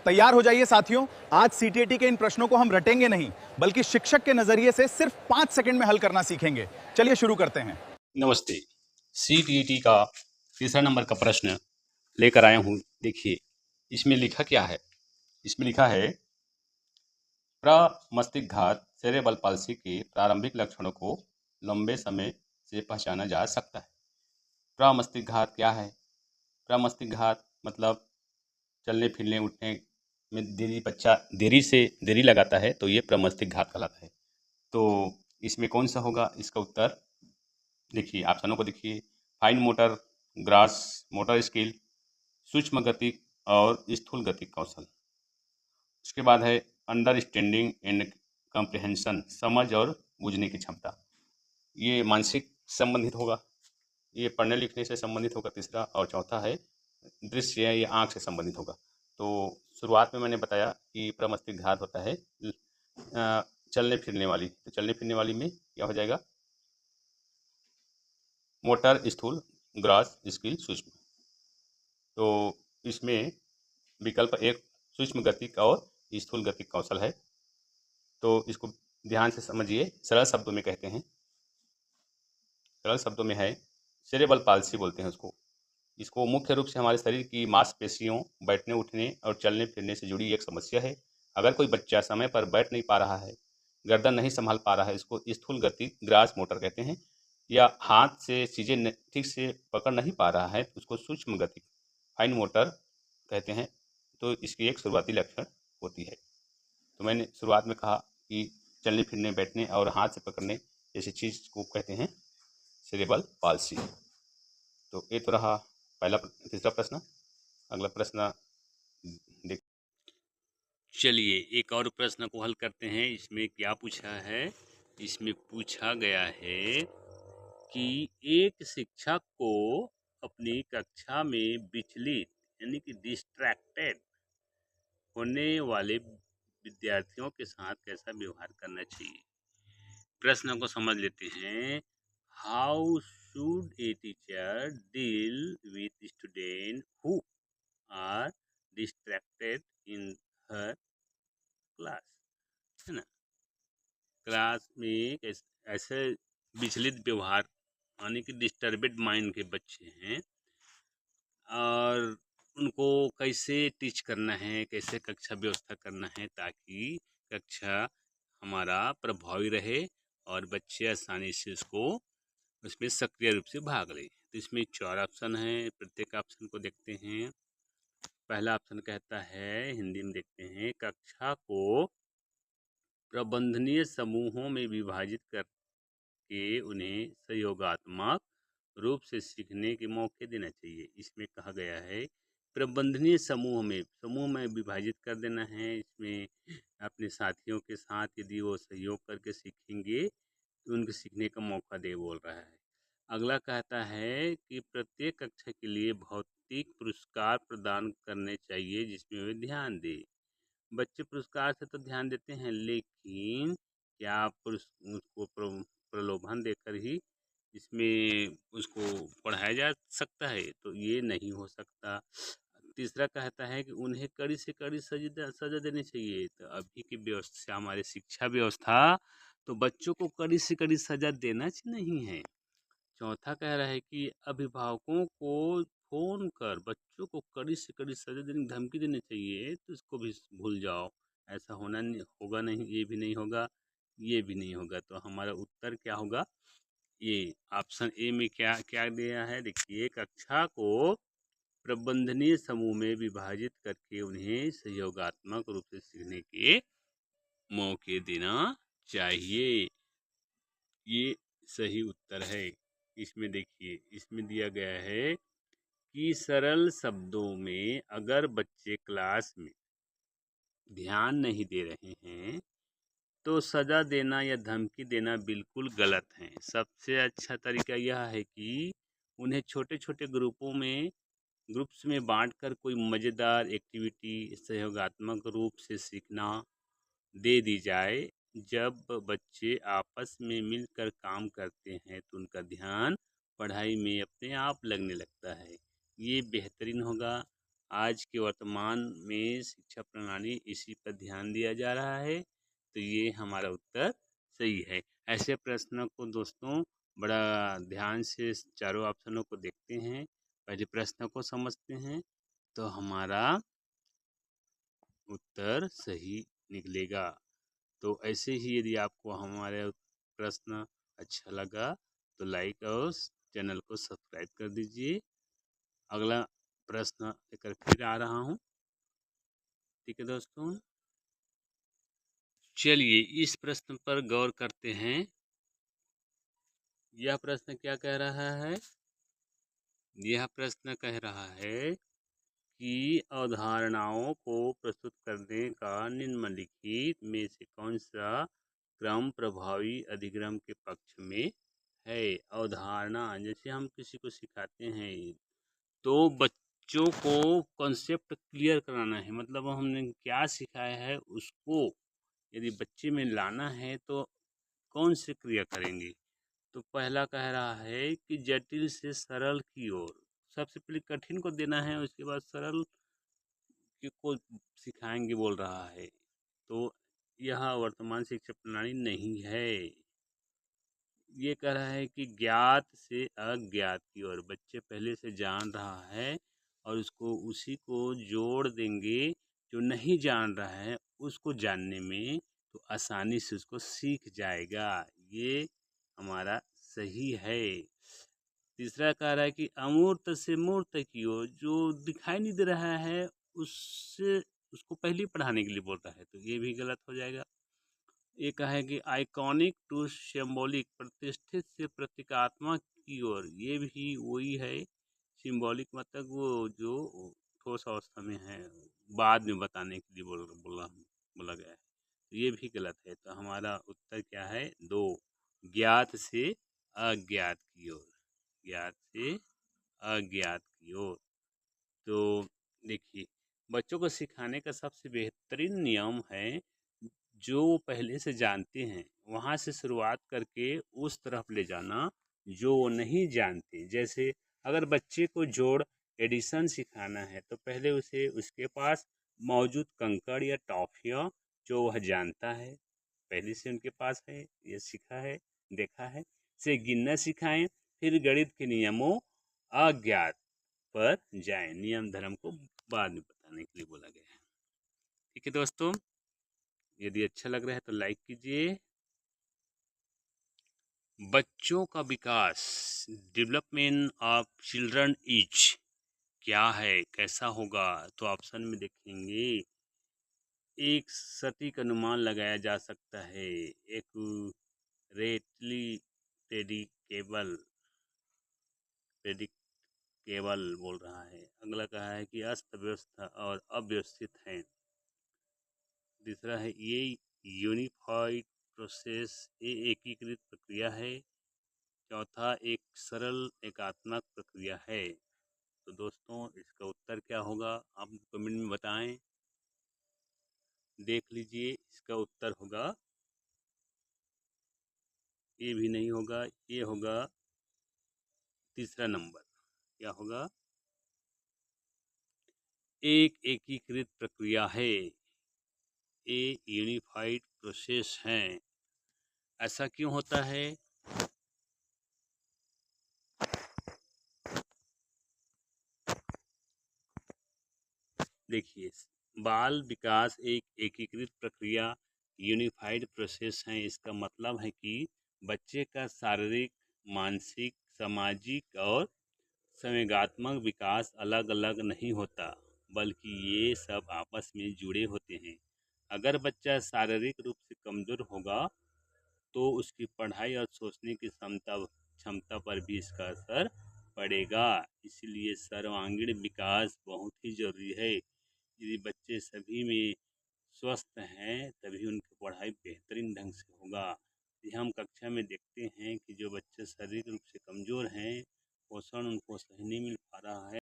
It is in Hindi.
तैयार हो जाइए साथियों, आज सीटीईटी के इन प्रश्नों को हम रटेंगे नहीं, बल्कि शिक्षक के नजरिए से सिर्फ 5 सेकंड में हल करना सीखेंगे। चलिए शुरू करते हैं। नमस्ते। सीटीईटी का तीसरा नंबर का प्रश्न लेकर आया हूँ। देखिए, इसमें लिखा क्या है। इसमें लिखा है, प्रमस्तिष्कघात सेरेब्रल पाल्सी के प्रारंभिक लक्षणों को लंबे समय से पहचाना जा सकता है। प्रमस्तिष्कघात क्या है? प्रमस्तिष्कघात मतलब चलने फिरने उठने में बच्चा देरी लगाता है, तो ये प्रमस्तिष्कघात कहलाता है। तो इसमें कौन सा होगा? इसका उत्तर देखिए, ऑप्शनों को देखिए। Fine motor, grass motor skill, सूक्ष्म गति और स्थूल गति कौशल। उसके बाद है अंडरस्टैंडिंग एंड कॉम्प्रिहेंशन, समझ और बूझने की क्षमता। ये मानसिक संबंधित होगा, ये पढ़ने लिखने से संबंधित होगा तीसरा। और चौथा है दृश्य या ये आँख से संबंधित होगा। तो शुरुआत में मैंने बताया कि प्रमस्तिष्कघात होता है चलने फिरने वाली। तो चलने फिरने वाली में क्या हो जाएगा? मोटर स्थूल, ग्रास स्किल सूक्ष्म। तो इसमें विकल्प एक सूक्ष्म गति और स्थूल गति कौशल है। तो इसको ध्यान से समझिए। सरल शब्दों में कहते हैं, सरल शब्दों में है सेरेब्रल पाल्सी बोलते हैं उसको। इसको मुख्य रूप से हमारे शरीर की मांसपेशियों, बैठने उठने और चलने फिरने से जुड़ी एक समस्या है। अगर कोई बच्चा समय पर बैठ नहीं पा रहा है, गर्दन नहीं संभाल पा रहा है, इसको स्थूल गति ग्रास मोटर कहते हैं। या हाथ से चीज़ें ठीक से पकड़ नहीं पा रहा है, तो उसको सूक्ष्म गति फाइन मोटर कहते हैं। तो इसकी एक शुरुआती लक्षण होती है। तो मैंने शुरुआत में कहा कि चलने फिरने, बैठने और हाथ से पकड़ने जैसी चीज़ को कहते हैं सेरेब्रल पाल्सी। तो ये तो रहा पहला तीसरा प्रश्न। अगला प्रश्न देख। चलिए एक और प्रश्न को हल करते हैं। इसमें क्या पूछा है? इसमें पूछा गया है कि एक शिक्षक को अपनी कक्षा में विचलित यानी कि डिस्ट्रैक्टेड होने वाले विद्यार्थियों के साथ कैसा व्यवहार करना चाहिए। प्रश्न को समझ लेते हैं। How should a teacher deal with student who are distracted in her class, है ना। क्लास में ऐसे विचलित व्यवहार यानी कि डिस्टर्बेड माइंड के बच्चे हैं, और उनको कैसे टीच करना है, कैसे कक्षा व्यवस्था करना है ताकि कक्षा हमारा प्रभावी रहे और बच्चे आसानी से उसमें सक्रिय रूप से भाग लें। तो इसमें 4 ऑप्शन हैं, प्रत्येक ऑप्शन को देखते हैं। पहला ऑप्शन कहता है, हिंदी में देखते हैं, कक्षा को प्रबंधनीय समूहों में विभाजित करके उन्हें सहयोगात्मक रूप से सीखने के मौके देना चाहिए। इसमें कहा गया है प्रबंधनीय समूह में विभाजित कर देना है। इसमें अपने साथियों के साथ यदि वो सहयोग करके सीखेंगे तो उनको सीखने का मौका दे बोल रहा है। अगला कहता है कि प्रत्येक कक्षा के लिए भौतिक पुरस्कार प्रदान करने चाहिए जिसमें वे ध्यान दें। बच्चे पुरस्कार से तो ध्यान देते हैं, लेकिन क्या उसको प्रलोभन देकर ही इसमें उसको पढ़ाया जा सकता है? तो ये नहीं हो सकता। तीसरा कहता है कि उन्हें कड़ी से कड़ी सजा देनी चाहिए। तो अभी की व्यवस्था, हमारी शिक्षा व्यवस्था तो बच्चों को कड़ी से कड़ी सजा देना नहीं है। चौथा कह रहा है कि अभिभावकों को फ़ोन कर बच्चों को कड़ी से कड़ी सजा देने की धमकी देनी चाहिए। तो इसको भी भूल जाओ, ऐसा होगा नहीं, ये भी नहीं होगा, ये भी नहीं होगा। तो हमारा उत्तर क्या होगा? ये ऑप्शन ए में क्या क्या दिया है, देखिए, कक्षा को प्रबंधनीय समूह में विभाजित करके उन्हें सहयोगात्मक रूप से सीखने के मौके देना चाहिए। ये सही उत्तर है। इसमें देखिए, इसमें दिया गया है कि सरल शब्दों में अगर बच्चे क्लास में ध्यान नहीं दे रहे हैं तो सजा देना या धमकी देना बिल्कुल गलत है। सबसे अच्छा तरीका यह है कि उन्हें छोटे छोटे ग्रुप्स में बांटकर कोई मज़ेदार एक्टिविटी सहयोगात्मक रूप से सीखना दे दी जाए। जब बच्चे आपस में मिलकर काम करते हैं तो उनका ध्यान पढ़ाई में अपने आप लगने लगता है। ये बेहतरीन होगा। आज के वर्तमान में शिक्षा प्रणाली इसी पर ध्यान दिया जा रहा है, तो ये हमारा उत्तर सही है। ऐसे प्रश्नों को दोस्तों बड़ा ध्यान से चारों ऑप्शनों को देखते हैं, पहले प्रश्न को समझते हैं, तो हमारा उत्तर सही निकलेगा। तो ऐसे ही यदि आपको हमारे प्रश्न अच्छा लगा तो लाइक और चैनल को सब्सक्राइब कर दीजिए। अगला प्रश्न लेकर फिर आ रहा हूँ। ठीक है दोस्तों, चलिए इस प्रश्न पर गौर करते हैं। यह प्रश्न क्या कह रहा है? यह प्रश्न कह रहा है कि अवधारणाओं को प्रस्तुत करने का निम्नलिखित में से कौन सा क्रम प्रभावी अधिगम के पक्ष में है? अवधारणा, जैसे हम किसी को सिखाते हैं तो बच्चों को कॉन्सेप्ट क्लियर कराना है, मतलब हमने क्या सिखाया है उसको यदि बच्चे में लाना है तो कौन से क्रिया करेंगे? तो पहला कह रहा है कि जटिल से सरल की ओर, सबसे पहले कठिन को देना है, उसके बाद सरल को सिखाएंगे बोल रहा है। तो यह वर्तमान शिक्षा प्रणाली नहीं है। ये कह रहा है कि ज्ञात से अज्ञात की ओर, बच्चे पहले से जान रहा है और उसको उसी को जोड़ देंगे, जो नहीं जान रहा है उसको जानने में तो आसानी से उसको सीख जाएगा। ये हमारा सही है। तीसरा कह रहा है कि अमूर्त से मूर्त की ओर, जो दिखाई नहीं दे रहा है उससे उसको पहले पढ़ाने के लिए बोल रहा है, तो ये भी गलत हो जाएगा। एक है कि आइकॉनिक टू सिंबॉलिक, प्रतिष्ठित से प्रतीकात्मक की ओर, ये भी वही है। सिंबॉलिक मतलब वो जो ठोस अवस्था में है, बाद में बताने के लिए बोला गया है, तो ये भी गलत है। तो हमारा उत्तर क्या है? दो, ज्ञात से अज्ञात की ओर, ज्ञात से अज्ञात की ओर। तो देखिए, बच्चों को सिखाने का सबसे बेहतरीन नियम है जो वो पहले से जानते हैं वहाँ से शुरुआत करके उस तरफ ले जाना जो वो नहीं जानते। जैसे अगर बच्चे को जोड़ एडिशन सिखाना है तो पहले उसे उसके पास मौजूद कंकड़ या टॉफियाँ जो वह जानता है, पहले से उनके पास है, ये सीखा है, देखा है, से गिनना सिखाएं। फिर गणित के नियमों अज्ञात पर जाएं, नियम धर्म को बाद में बताने के लिए बोला गया है। ठीक है दोस्तों, यदि अच्छा लग रहा है तो लाइक कीजिए। बच्चों का विकास, डेवलपमेंट ऑफ चिल्ड्रन इज क्या है, कैसा होगा? तो ऑप्शन में देखेंगे, एक सटीक अनुमान लगाया जा सकता है, एक रेटली प्रेडिकेबल, प्रेडिकेबल बोल रहा है। अगला कहा है कि अस्त व्यस्त और अव्यवस्थित है। तीसरा है ये यूनिफाइड प्रोसेस, ये एकीकृत प्रक्रिया है। चौथा एक सरल एकात्मक प्रक्रिया है। तो दोस्तों इसका उत्तर क्या होगा आप कमेंट में बताएं। देख लीजिए, इसका उत्तर होगा, ये भी नहीं होगा, ये होगा तीसरा नंबर। क्या होगा? एक एकीकृत प्रक्रिया है, ये यूनिफाइड प्रोसेस है। ऐसा क्यों होता है? देखिए, बाल विकास एक एकीकृत प्रक्रिया यूनिफाइड प्रोसेस है। इसका मतलब है कि बच्चे का शारीरिक, मानसिक, सामाजिक और संवेगात्मक विकास अलग अलग नहीं होता, बल्कि ये सब आपस में जुड़े होते हैं। अगर बच्चा शारीरिक रूप से कमज़ोर होगा तो उसकी पढ़ाई और सोचने की क्षमता क्षमता पर भी इसका असर पड़ेगा। इसलिए सर्वांगीण विकास बहुत ही ज़रूरी है। यदि बच्चे सभी में स्वस्थ हैं तभी उनकी पढ़ाई बेहतरीन ढंग से होगा। यदि हम कक्षा में देखते हैं कि जो बच्चे शारीरिक रूप से कमज़ोर हैं, पोषण उनको सही नहीं मिल पा रहा है,